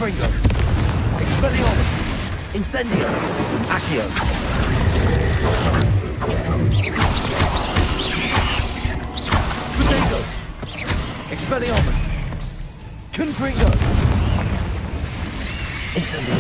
Confringo. Expelliarmus. Incendio. Accio. Protego. Expelliarmus. Confringo. Incendio.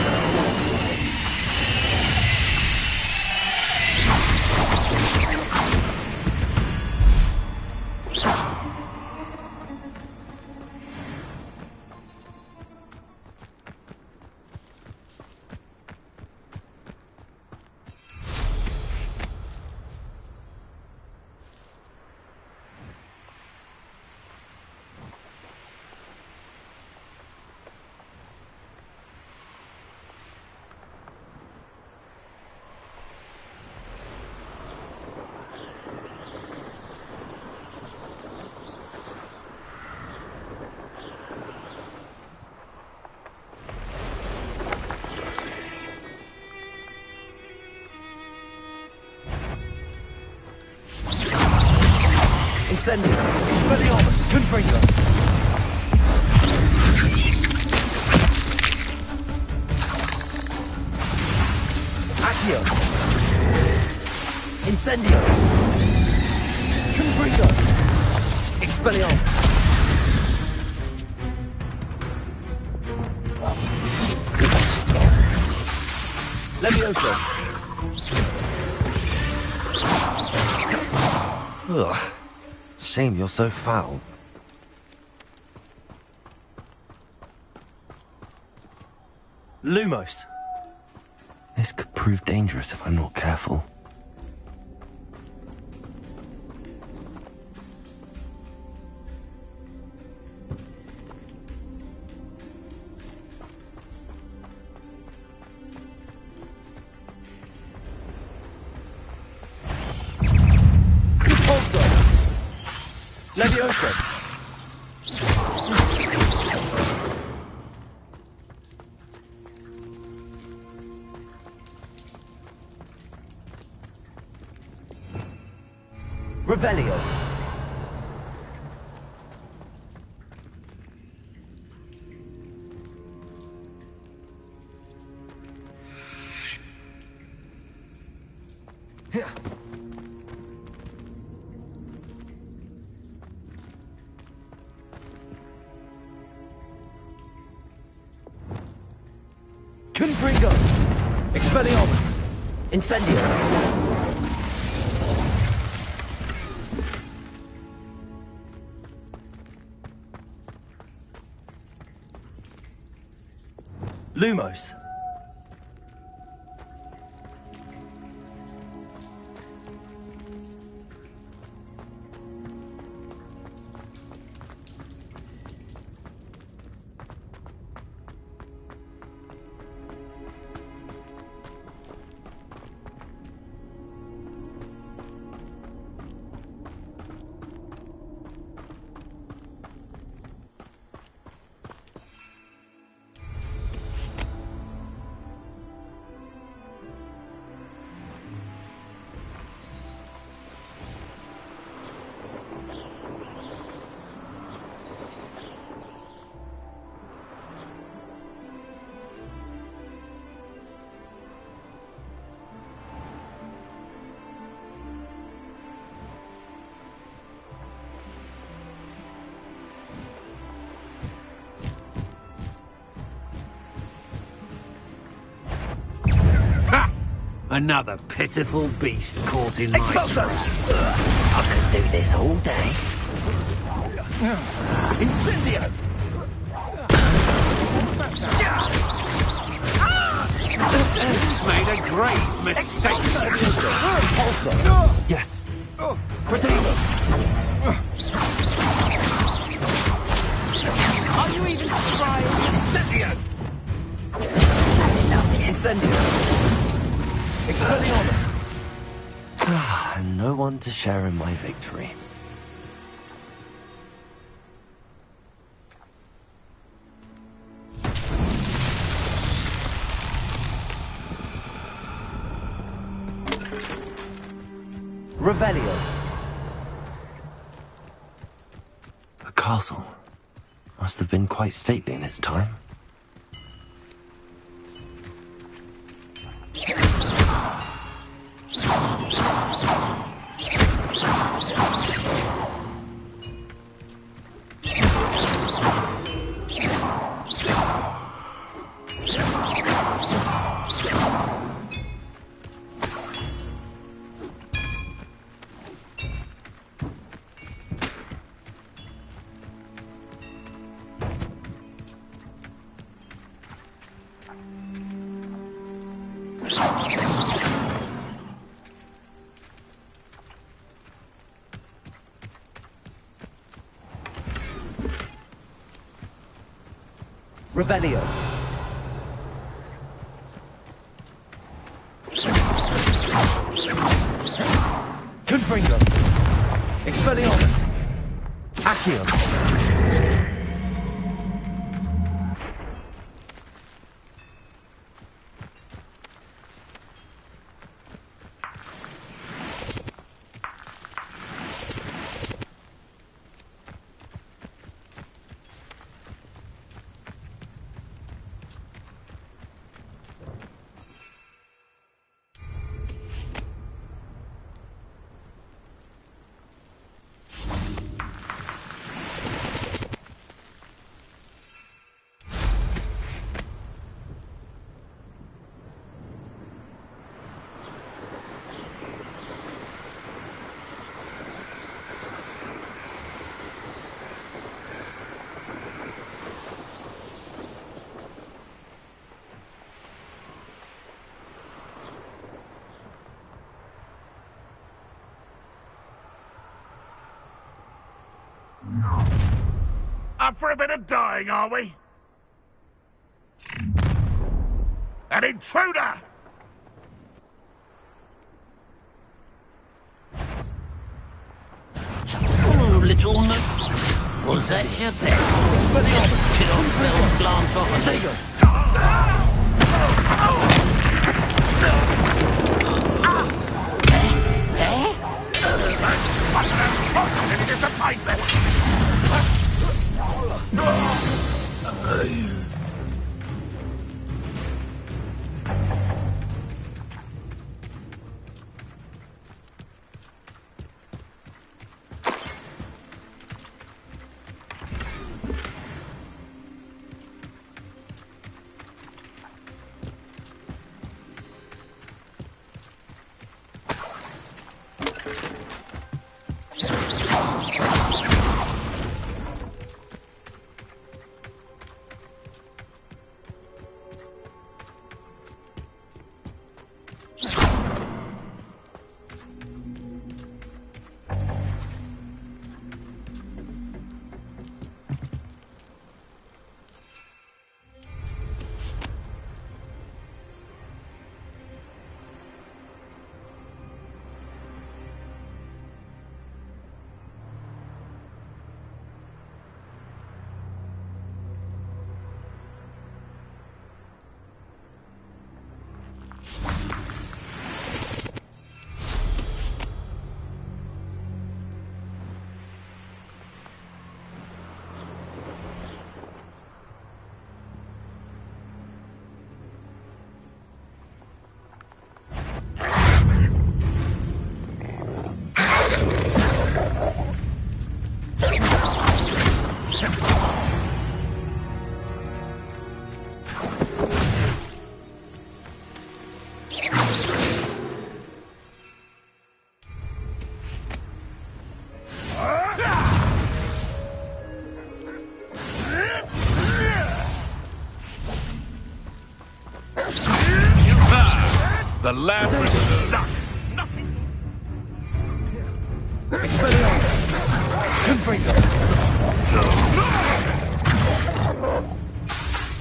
Incendio. Expelliarmus. Confringo. Accio. Incendio. Confringo. Expelliarmus. Levioso. Ugh. Shame you're so foul. Lumos. This could prove dangerous if I'm not careful. Levioso. Revelio. Confringo. Expelliarmus. Incendio. Lumos. Another pitiful beast caught in my... Expulso. I could do this all day. Incendio. He's made a great mistake. Expulso. Yes. Protego. Are you even trying? Incendio. Incendio. Expelliarmus. No one to share in my victory. Revelio. The castle must have been quite stately in its time. Revelio. Confringo. Expelliarmus. Accio. Up for a bit of dying, are we? An intruder! Oh, little moose. Was that your pet? Get on, Phil, plant properly. Any disappointment? The labyrinth. Luck! Nothing! Expelliarmus. Confringo.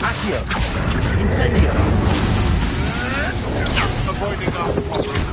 Accio. Incendio. Avoiding our problems.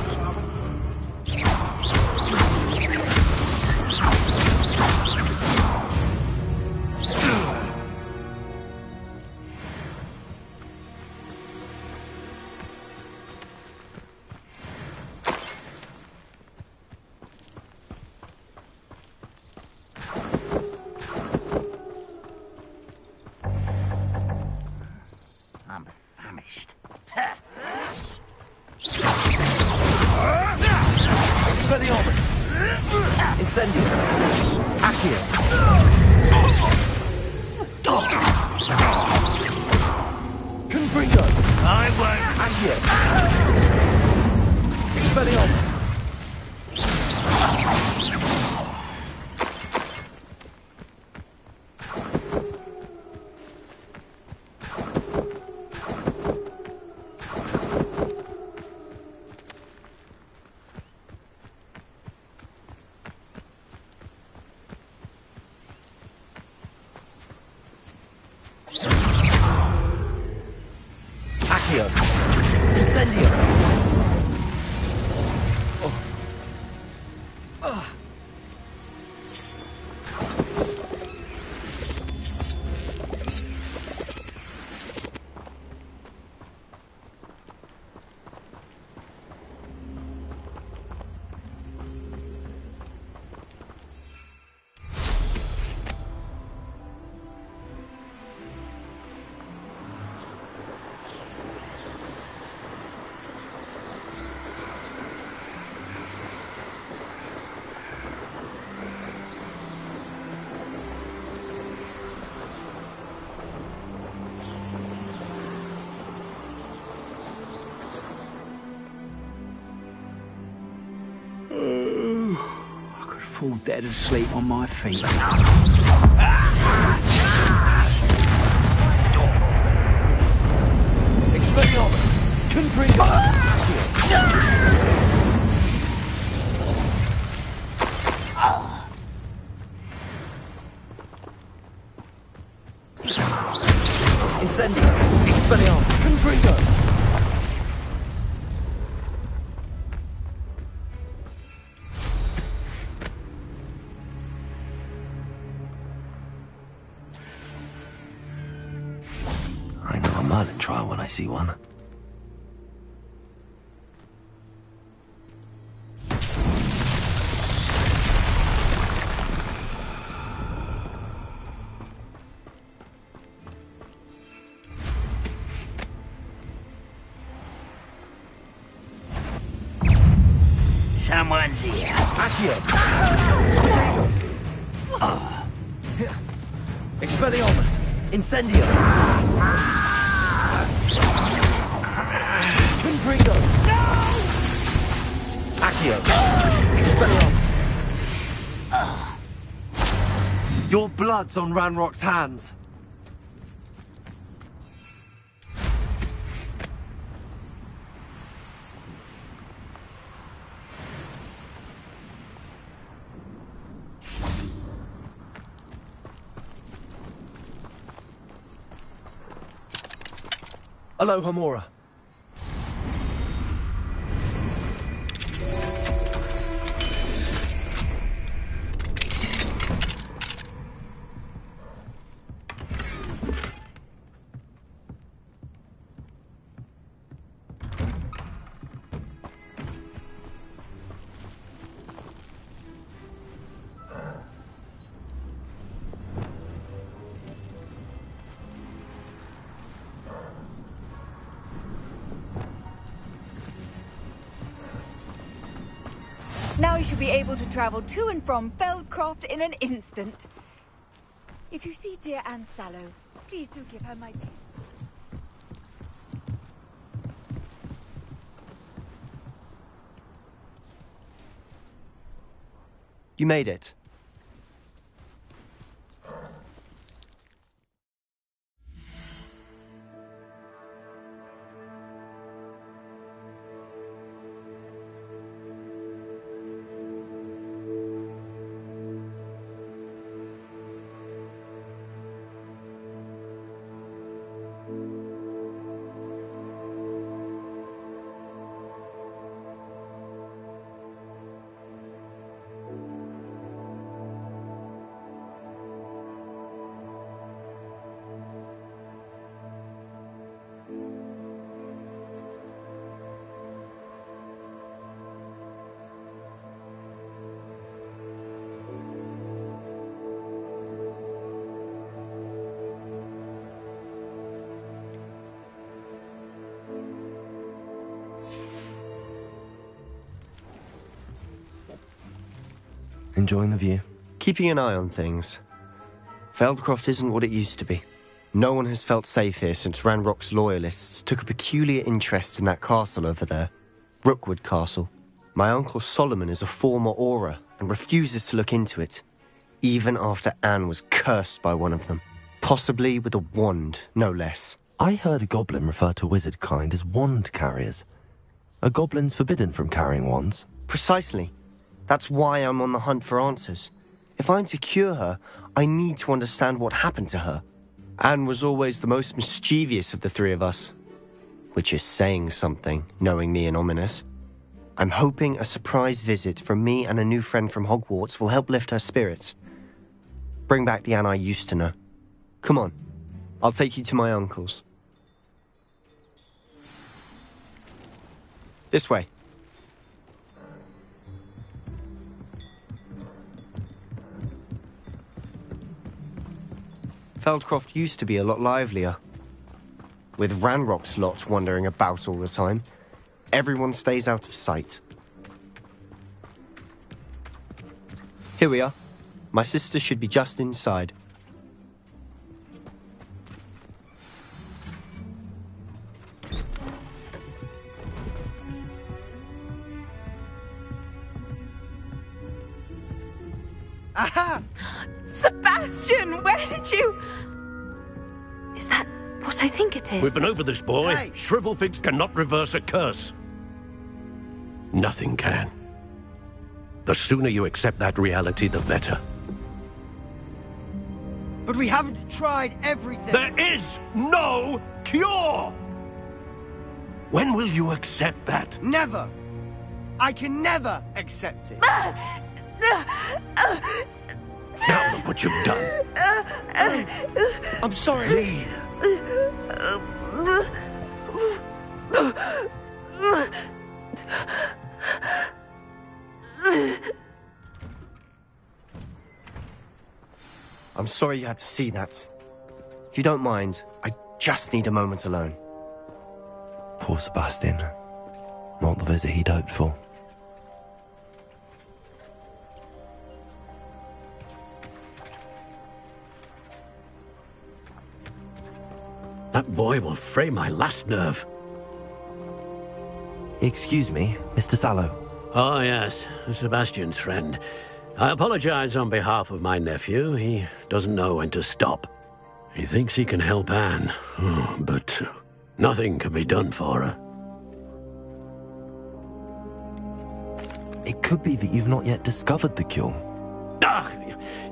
I'm famished. Expelliarmus. Incendio. Accio. Confringo. I won't. Accio. Expelliarmus. fall dead asleep on my feet. Expelliarmus! Confringo! Incendio! Expelliarmus! Confringo! I know a Merlin trial when I see one. Someone's here. Accio! Expelliarmus! Incendio! Confringo! Accio! Expelliarmus! Your blood's on Ranrock's hands. Hello, Hamura. Now you should be able to travel to and from Feldcroft in an instant. If you see dear Anne Sallow, please do give her my best. You made it. Enjoying the view? Keeping an eye on things. Feldcroft isn't what it used to be. No one has felt safe here since Ranrock's loyalists took a peculiar interest in that castle over there. Rookwood Castle. My uncle Solomon is a former Auror and refuses to look into it, even after Anne was cursed by one of them. Possibly with a wand, no less. I heard a goblin refer to wizard kind as wand carriers. Are goblins forbidden from carrying wands? Precisely. That's why I'm on the hunt for answers. If I'm to cure her, I need to understand what happened to her. Anne was always the most mischievous of the three of us. Which is saying something, knowing me and Ominis. I'm hoping a surprise visit from me and a new friend from Hogwarts will help lift her spirits. Bring back the Anne I used to know. Come on, I'll take you to my uncle's. This way. Feldcroft used to be a lot livelier. With Ranrock's lot wandering about all the time, everyone stays out of sight. Here we are. My sister should be just inside. Aha! Sebastian, where did you... Is that what I think it is? We've been over this, boy. Hey. Shrivelfix cannot reverse a curse. Nothing can. The sooner you accept that reality, the better. But we haven't tried everything. There is no cure! When will you accept that? Never! I can never accept it. Now look what you've done. I'm sorry. I'm sorry you had to see that. If you don't mind, I just need a moment alone. Poor Sebastian. Not the visit he'd hoped for. That boy will fray my last nerve. Excuse me, Mr. Sallow. Oh, yes, Sebastian's friend. I apologize on behalf of my nephew. He doesn't know when to stop. He thinks he can help Anne, but nothing can be done for her. It could be that you've not yet discovered the cure. Ah,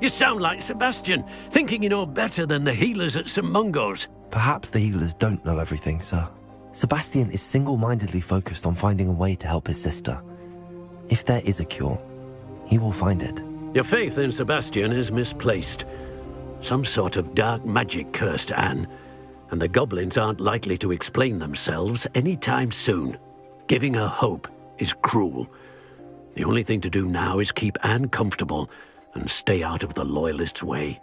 you sound like Sebastian, thinking you know better than the healers at St. Mungo's. Perhaps the healers don't know everything, sir. Sebastian is single-mindedly focused on finding a way to help his sister. If there is a cure, he will find it. Your faith in Sebastian is misplaced. Some sort of dark magic cursed Anne, and the goblins aren't likely to explain themselves anytime soon. Giving her hope is cruel. The only thing to do now is keep Anne comfortable and stay out of the Loyalists' way.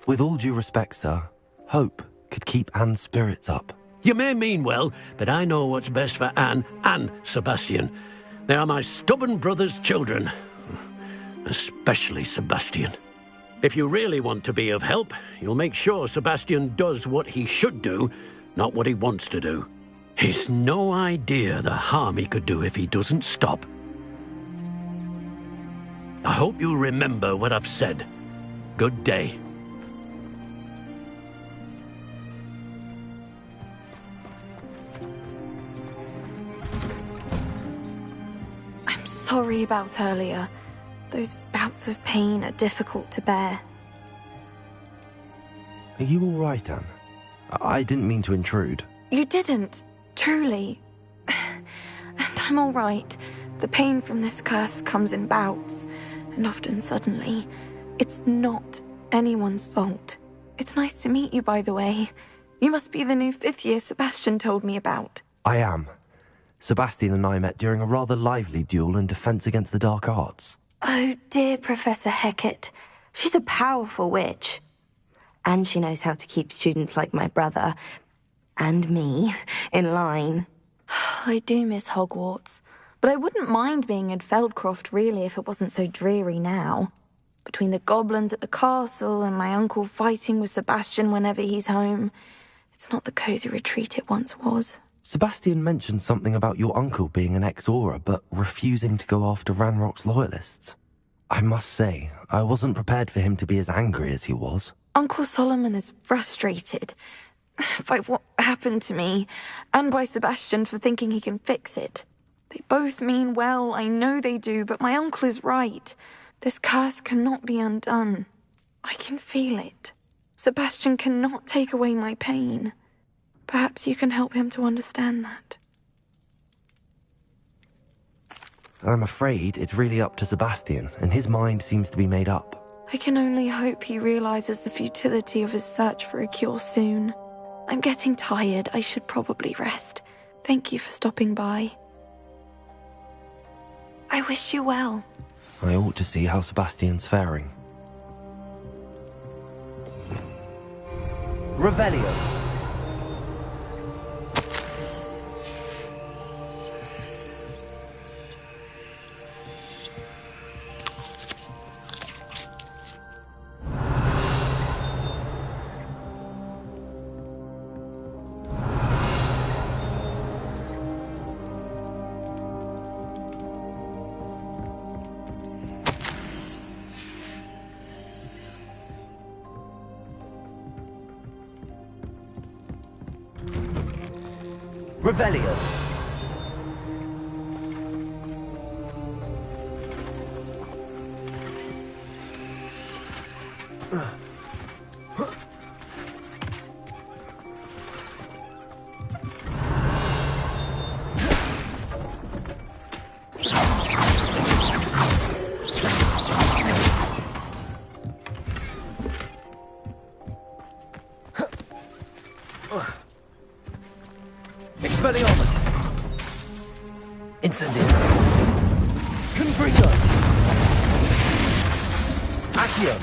With all due respect, sir, hope could keep Anne's spirits up. You may mean well, but I know what's best for Anne and Sebastian. They are my stubborn brother's children. Especially Sebastian. If you really want to be of help, you'll make sure Sebastian does what he should do, not what he wants to do. He's no idea the harm he could do if he doesn't stop. I hope you remember what I've said. Good day. I'm sorry about earlier. Those bouts of pain are difficult to bear. Are you all right, Anne? I didn't mean to intrude. You didn't, truly. And I'm all right. The pain from this curse comes in bouts, and often suddenly. It's not anyone's fault. It's nice to meet you, by the way. You must be the new 5th year Sebastian told me about. I am. Sebastian and I met during a rather lively duel in Defense Against the Dark Arts. Oh, dear Professor Hecat. She's a powerful witch. And she knows how to keep students like my brother, and me, in line. I do miss Hogwarts, but I wouldn't mind being in Feldcroft, really, if it wasn't so dreary now. Between the goblins at the castle and my uncle fighting with Sebastian whenever he's home, it's not the cosy retreat it once was. Sebastian mentioned something about your uncle being an ex-Auror, but refusing to go after Ranrock's loyalists. I must say, I wasn't prepared for him to be as angry as he was. Uncle Solomon is frustrated by what happened to me, and by Sebastian for thinking he can fix it. They both mean well, I know they do, but my uncle is right. This curse cannot be undone. I can feel it. Sebastian cannot take away my pain. Perhaps you can help him to understand that. I'm afraid it's really up to Sebastian, and his mind seems to be made up. I can only hope he realizes the futility of his search for a cure soon. I'm getting tired. I should probably rest. Thank you for stopping by. I wish you well. I ought to see how Sebastian's faring. Revelio. Revelio. Expelliarmus! Incendio! Confringo! Accio!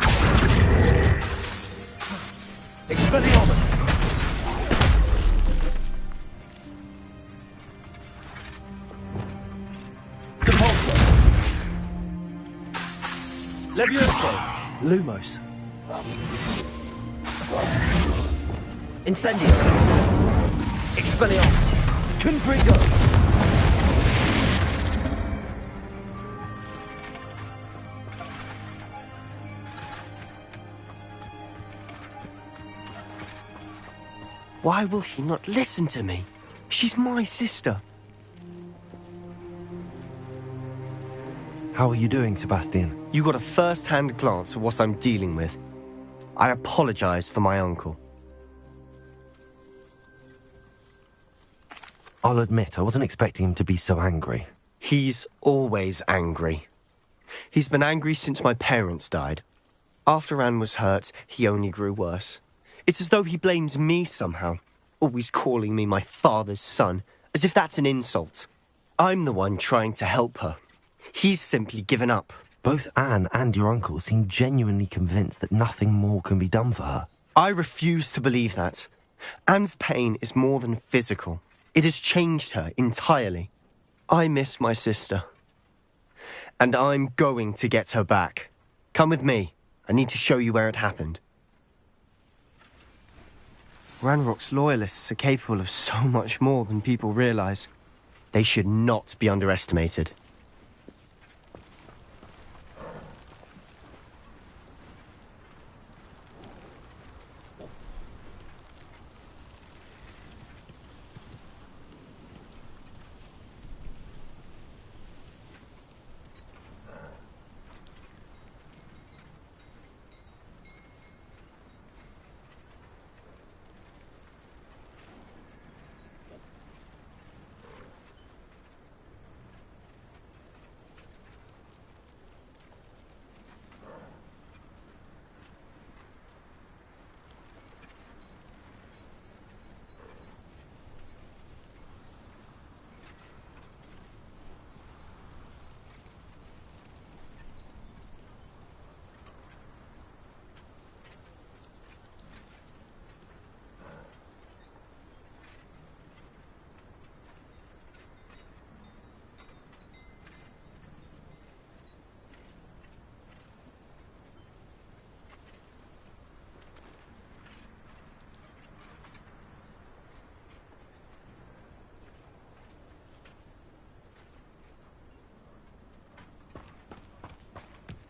Expelliarmus! Depulso! Levioso! Lumos! Incendio! Expelliarmus! Confringo! Why will he not listen to me? She's my sister. How are you doing, Sebastian? You got a first-hand glance at what I'm dealing with. I apologize for my uncle. I'll admit, I wasn't expecting him to be so angry. He's always angry. He's been angry since my parents died. After Anne was hurt, he only grew worse. It's as though he blames me somehow, always calling me my father's son, as if that's an insult. I'm the one trying to help her. He's simply given up. Both Anne and your uncle seem genuinely convinced that nothing more can be done for her. I refuse to believe that. Anne's pain is more than physical. It has changed her entirely. I miss my sister. And I'm going to get her back. Come with me. I need to show you where it happened. Ranrock's loyalists are capable of so much more than people realize. They should not be underestimated.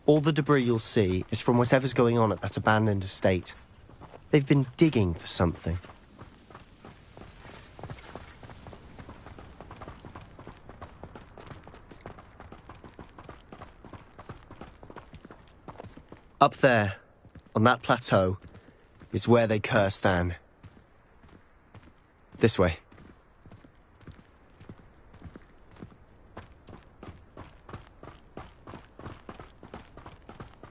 All the debris you'll see is from whatever's going on at that abandoned estate. They've been digging for something. Up there, on that plateau, is where they cursed Anne. This way.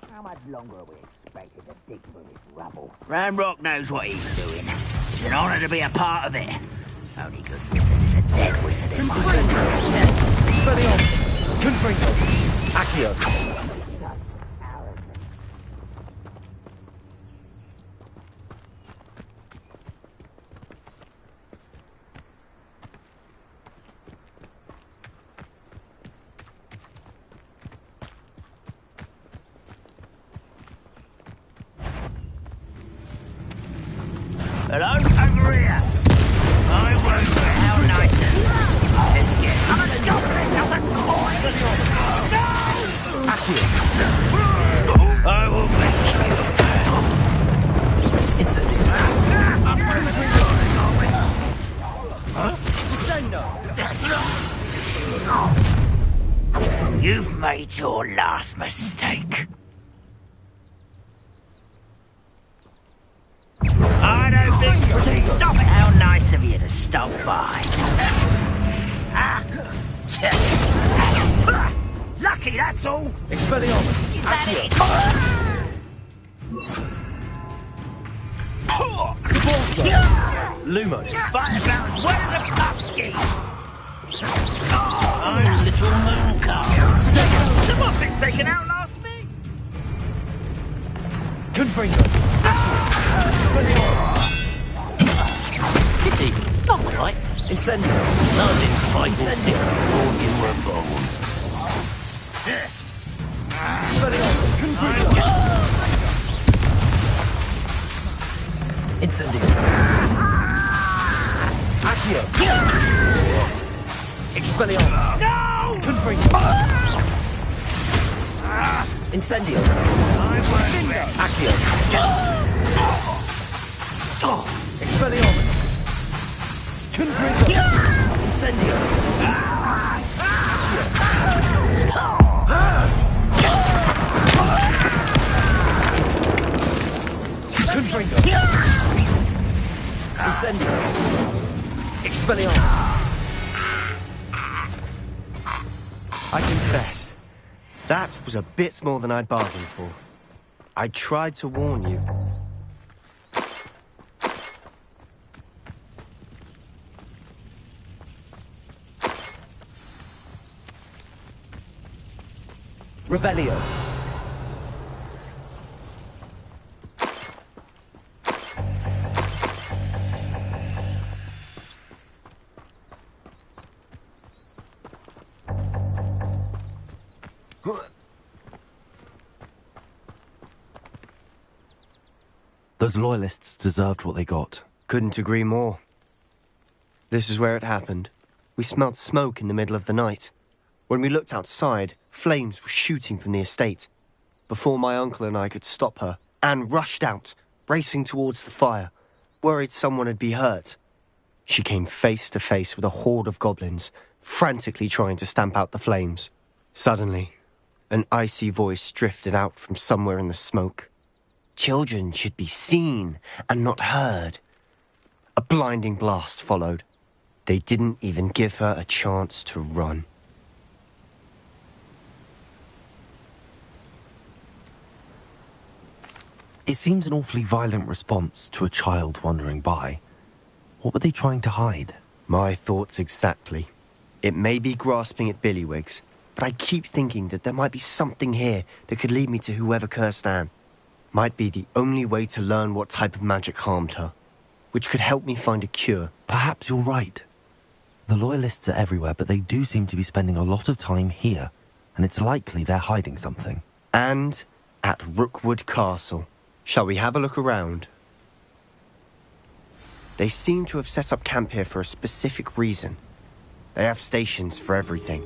How much longer are we expected to dig for this rubble? Ranrock knows what he's doing. It's an honor to be a part of it. Only good wizard is a dead wizard in my Expelliarmus! Confringo! Accio! Hello, over here. I wonder how nice it is. This kid. I'm a goblin, not a toy. No! I will make you. Incendio! I'm really going, are we? Huh? Confringo! You've made your last mistake. I don't think... Stop it! How nice of you to stop by. Lucky, that's all. Expelliarmus! Is that it? Convulso! Lumos! Fight about as well as a pupski. I'm little moon cow. Someone been taken out last me. Confringo! Expelliarmus! Pity, not quite. Incendio! No, I didn't fight Incendio! before you were born. Expelliarmus! Confringo! Incendio! Accio! Expelliarmus! No! Confringo! Incendio! Accio! Expelliarmus! Confringo! Incendio! Confringo! Incendio! Expelliarmus! I confess, that was a bit more than I'd bargained for. I tried to warn you. Revelio! Those loyalists deserved what they got. Couldn't agree more. This is where it happened. We smelled smoke in the middle of the night. When we looked outside, flames were shooting from the estate. Before my uncle and I could stop her, Anne rushed out, racing towards the fire, worried someone had been hurt. She came face to face with a horde of goblins, frantically trying to stamp out the flames. Suddenly, an icy voice drifted out from somewhere in the smoke. Children should be seen and not heard. A blinding blast followed. They didn't even give her a chance to run. It seems an awfully violent response to a child wandering by. What were they trying to hide? My thoughts exactly. It may be grasping at Billywigs, but I keep thinking that there might be something here that could lead me to whoever cursed Anne. Might be the only way to learn what type of magic harmed her, which could help me find a cure. Perhaps you're right. The loyalists are everywhere, but they do seem to be spending a lot of time here, and it's likely they're hiding something. And at Rookwood Castle. Shall we have a look around? They seem to have set up camp here for a specific reason. They have stations for everything.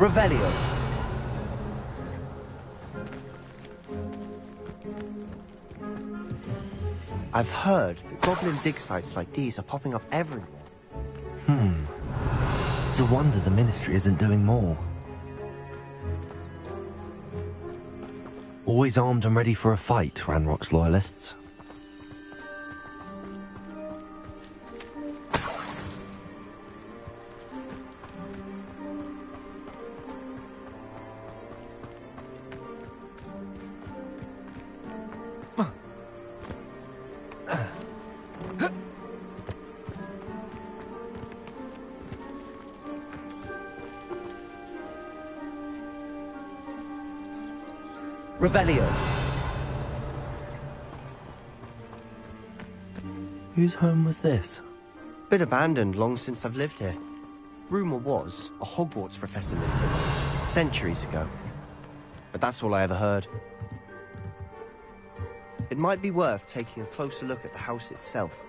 Revelio. I've heard that goblin dig sites like these are popping up everywhere. It's a wonder the Ministry isn't doing more. Always armed and ready for a fight, Ranrock's loyalists. Revelio. Whose home was this? Been abandoned long since I've lived here. Rumour was a Hogwarts professor lived here once, centuries ago. But that's all I ever heard. It might be worth taking a closer look at the house itself.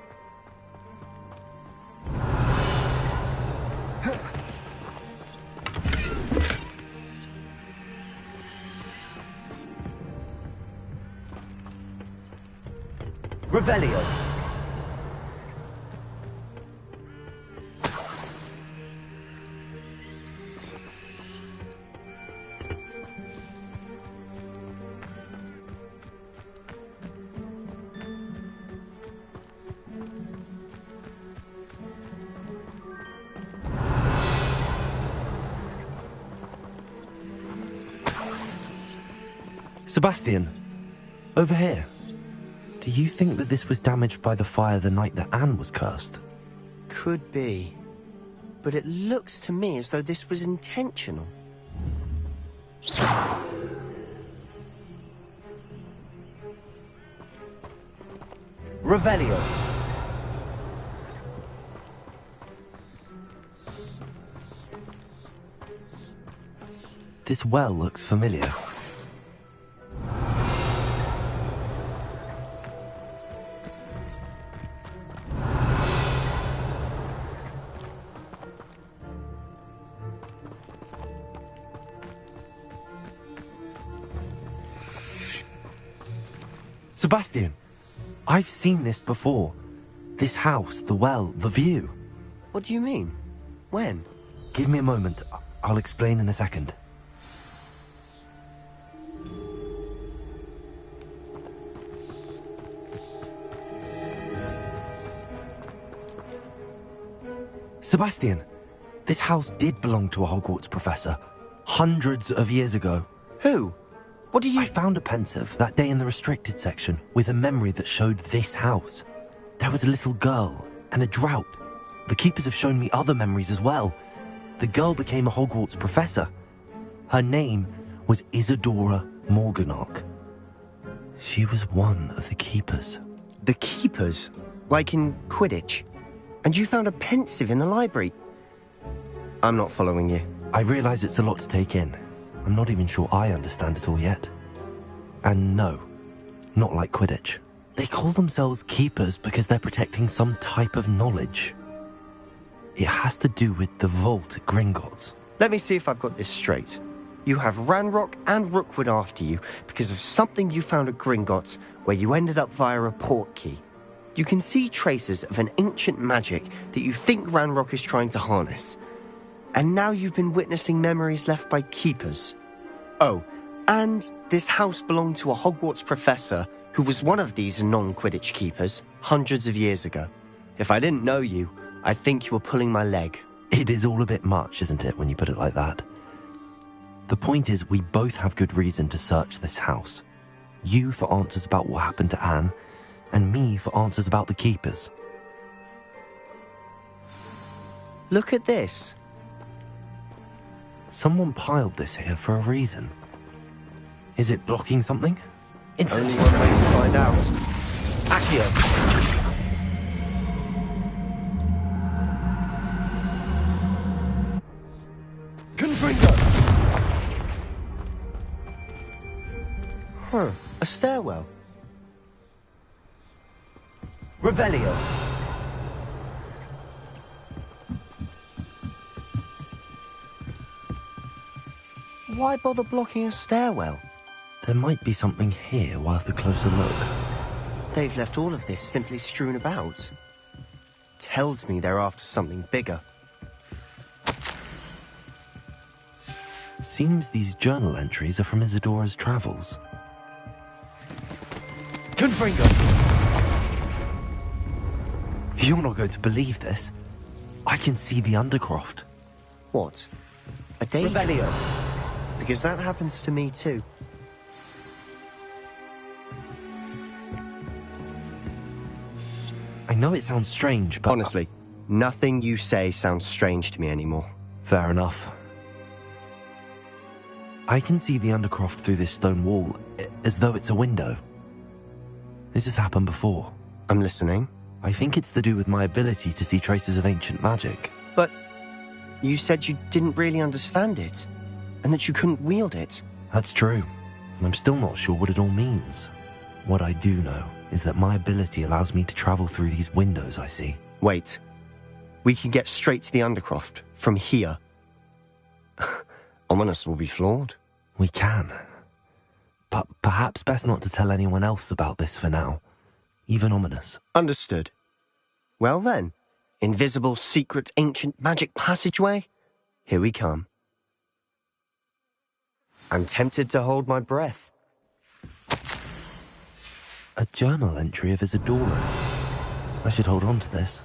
Revelio. Sebastian, over here. Do you think that this was damaged by the fire the night that Anne was cursed? Could be. But it looks to me as though this was intentional. Revelio. This well looks familiar. Sebastian, I've seen this before. This house, the well, the view. What do you mean? When? Give me a moment. I'll explain in a second. Sebastian, this house did belong to a Hogwarts professor. Hundreds of years ago. Who? What do you... I found a pensive that day in the restricted section with a memory that showed this house. There was a little girl and a drought. The keepers have shown me other memories as well. The girl became a Hogwarts professor. Her name was Isadora Morganach. She was one of the keepers. The keepers? Like in Quidditch? And you found a pensive in the library? I'm not following you. I realize it's a lot to take in. I'm not even sure I understand it all yet. And no, not like Quidditch. They call themselves keepers because they're protecting some type of knowledge. It has to do with the vault at Gringotts. Let me see if I've got this straight. You have Ranrock and Rookwood after you because of something you found at Gringotts where you ended up via a portkey. You can see traces of an ancient magic that you think Ranrock is trying to harness. And now you've been witnessing memories left by keepers. Oh, and this house belonged to a Hogwarts professor who was one of these non-Quidditch keepers hundreds of years ago. If I didn't know you, I'd think you were pulling my leg. It is all a bit much, isn't it, when you put it like that? The point is, we both have good reason to search this house. You for answers about what happened to Anne, and me for answers about the keepers. Look at this. Someone piled this here for a reason. Is it blocking something? It's only one way to find out. Accio. Confringo. Huh, a stairwell. Revelio. why bother blocking a stairwell? There might be something here worth a closer look. They've left all of this simply strewn about. Tells me they're after something bigger. Seems these journal entries are from Isadora's travels. Confringo! You're not going to believe this. I can see the Undercroft. What? A daydream? Revelio. Because that happens to me too. I know it sounds strange, but... Honestly, nothing you say sounds strange to me anymore. Fair enough. I can see the Undercroft through this stone wall, as though it's a window. This has happened before. I'm listening. I think it's to do with my ability to see traces of ancient magic. But you said you didn't really understand it, and that you couldn't wield it. That's true, and I'm still not sure what it all means. What I do know is that my ability allows me to travel through these windows I see. Wait. We can get straight to the Undercroft from here. Ominis will be floored. We can. But perhaps best not to tell anyone else about this for now. Even Ominis. Understood. Well then, invisible, secret, ancient magic passageway? Here we come. I'm tempted to hold my breath. A journal entry of Isadora's. I should hold on to this.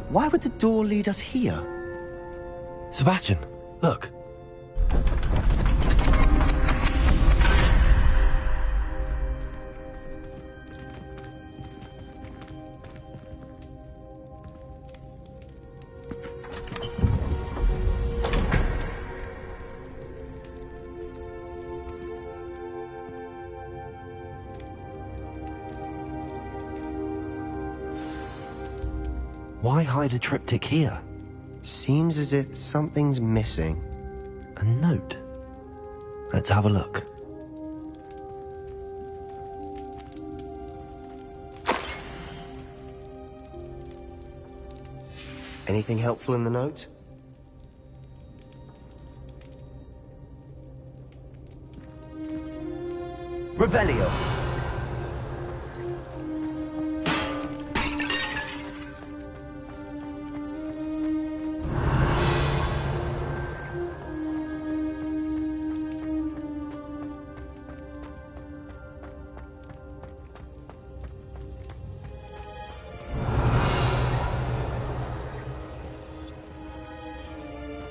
Why would the door lead us here? Sebastian, look. Why hide a triptych here? Seems as if something's missing. A note. Let's have a look. Anything helpful in the note? Revelio.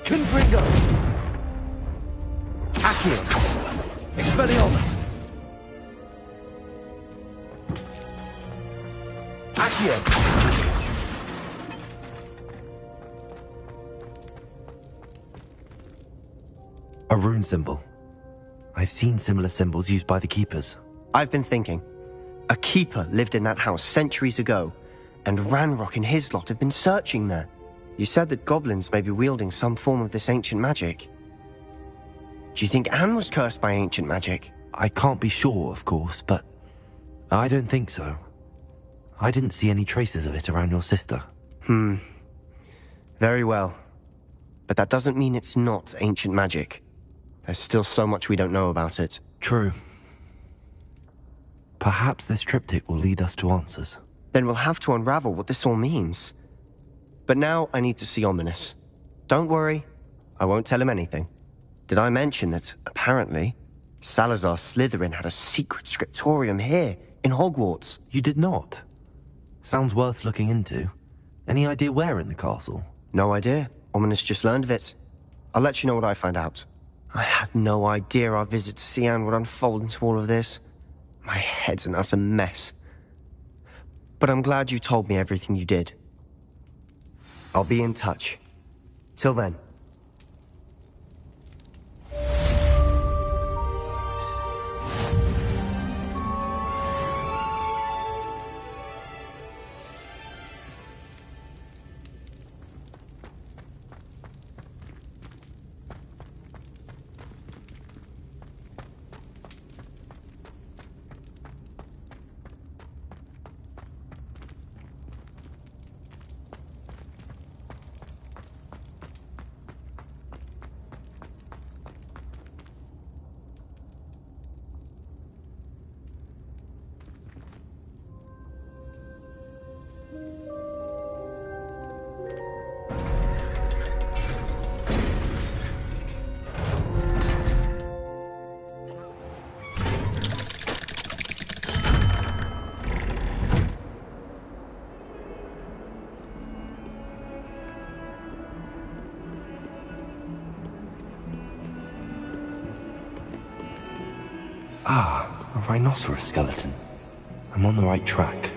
Confringo. Accio. Expelliarmus. Accio. A rune symbol. I've seen similar symbols used by the Keepers. I've been thinking. A keeper lived in that house centuries ago, and Ranrock and his lot have been searching there. You said that goblins may be wielding some form of this ancient magic. Do you think Anne was cursed by ancient magic? I can't be sure, of course, but I don't think so. I didn't see any traces of it around your sister. Very well. But that doesn't mean it's not ancient magic. There's still so much we don't know about it. True. Perhaps this triptych will lead us to answers. Then we'll have to unravel what this all means. But now I need to see Ominis. Don't worry, I won't tell him anything. Did I mention that, apparently, Salazar Slytherin had a secret scriptorium here, in Hogwarts? You did not. Sounds worth looking into. Any idea where in the castle? No idea. Ominous just learned of it. I'll let you know what I find out. I had no idea our visit to Cian would unfold into all of this. My head's an utter mess. But I'm glad you told me everything you did. I'll be in touch. Till then. Ah, a rhinoceros skeleton. I'm on the right track.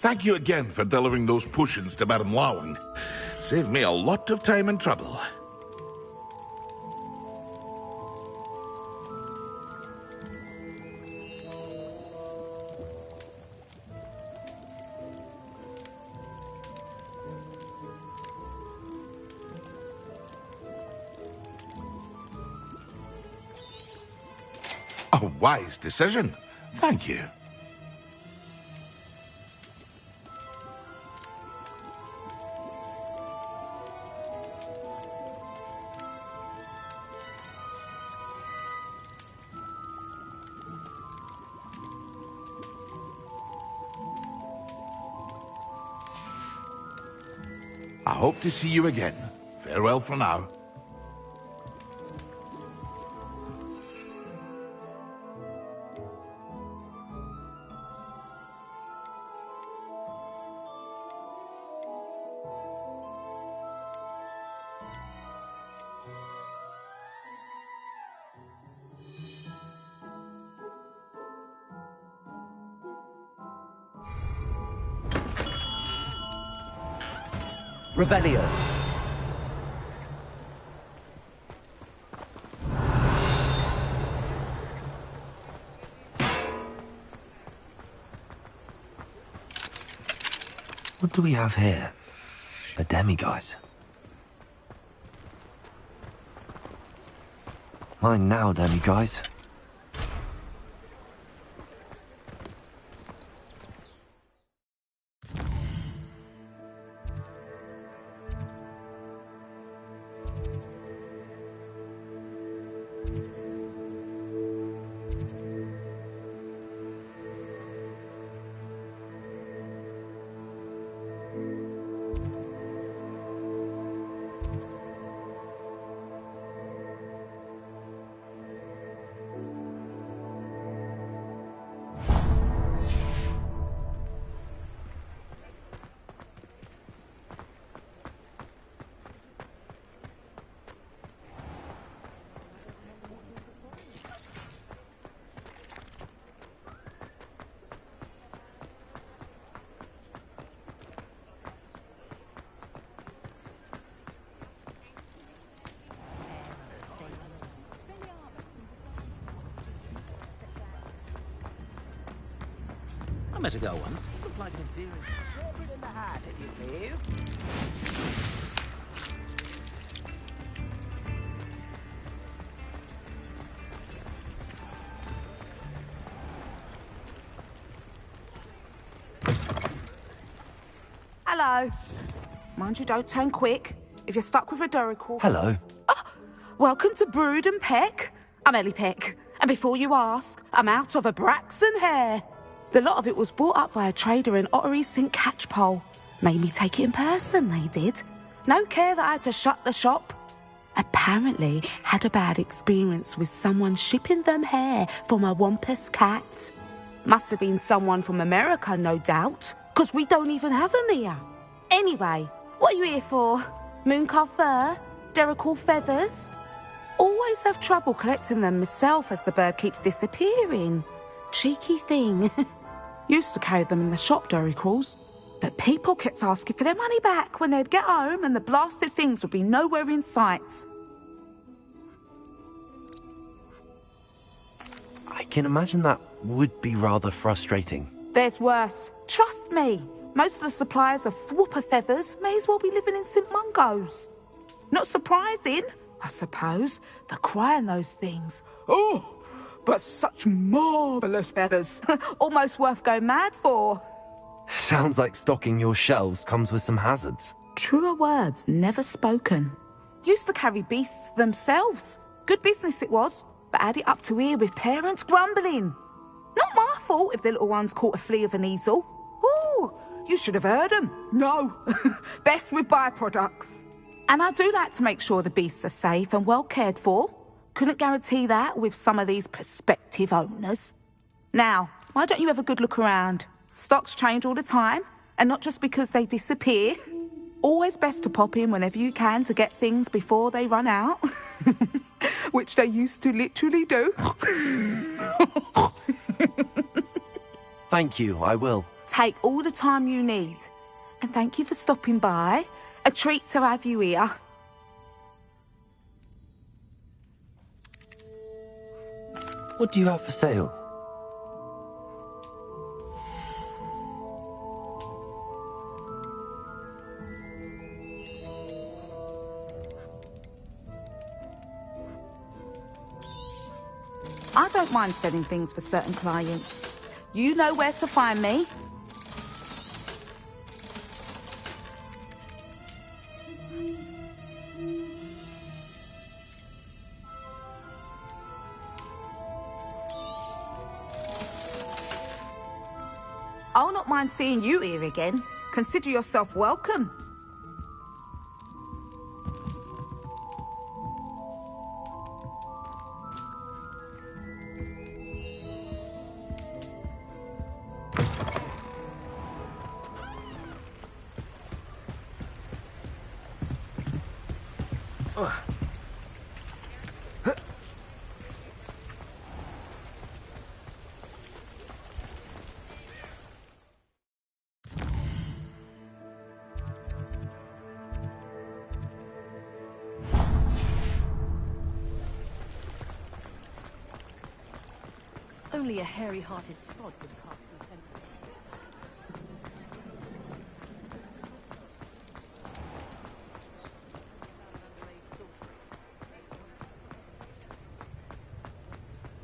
Thank you again for delivering those potions to Madame Lawing. Saved me a lot of time and trouble. A wise decision. Thank you. I hope to see you again. Farewell for now. Revelio. What do we have here? A demiguise. Mine now, demiguise. I met a girl once. Looked like an inferior. Put in the hat if you please. Hello. Mind you don't turn quick. If you're stuck with a Durical... Hello. Oh, welcome to Brood and Peck. I'm Ellie Peck. And before you ask, I'm out of a Braxton hair. The lot of it was bought up by a trader in Ottery St. Catchpole. Made me take it in person, they did. No care that I had to shut the shop. Apparently had a bad experience with someone shipping them hair from a Wampus cat. Must have been someone from America, no doubt, because we don't even have them here. Anyway, what are you here for? Mooncarved fur? Durical feathers? Always have trouble collecting them myself as the bird keeps disappearing. Cheeky thing. Used to carry them in the shop, Duricals, but people kept asking for their money back when they'd get home and the blasted things would be nowhere in sight. I can imagine that would be rather frustrating. There's worse. Trust me. Most of the suppliers of whooper feathers may as well be living in St. Mungo's. Not surprising, I suppose. The cry in those things. Oh, but such marvellous feathers. Almost worth going mad for. Sounds like stocking your shelves comes with some hazards. Truer words never spoken. Used to carry beasts themselves. Good business it was, but had it up to here with parents grumbling. Not my fault if the little ones caught a flea of an easel. Ooh, you should have heard them. No, best with byproducts. And I do like to make sure the beasts are safe and well cared for. Couldn't guarantee that with some of these prospective owners. Now, why don't you have a good look around? Stocks change all the time, and not just because they disappear. Always best to pop in whenever you can to get things before they run out. Which they used to literally do. Thank you, I will. Take all the time you need. And thank you for stopping by. A treat to have you here. What do you have for sale? I don't mind selling things for certain clients. You know where to find me. I'll not mind seeing you here again. Consider yourself welcome. Only a hairy-hearted sod would pass through temple.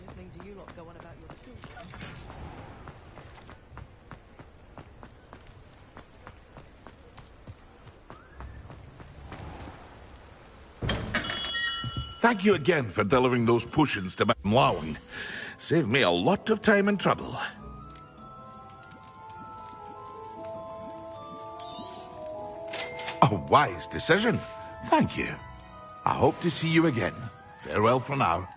Listening to you lot go on about your Thank you again for delivering those potions to Madame Lawing. Saved me a lot of time and trouble. A wise decision. Thank you. I hope to see you again. Farewell for now.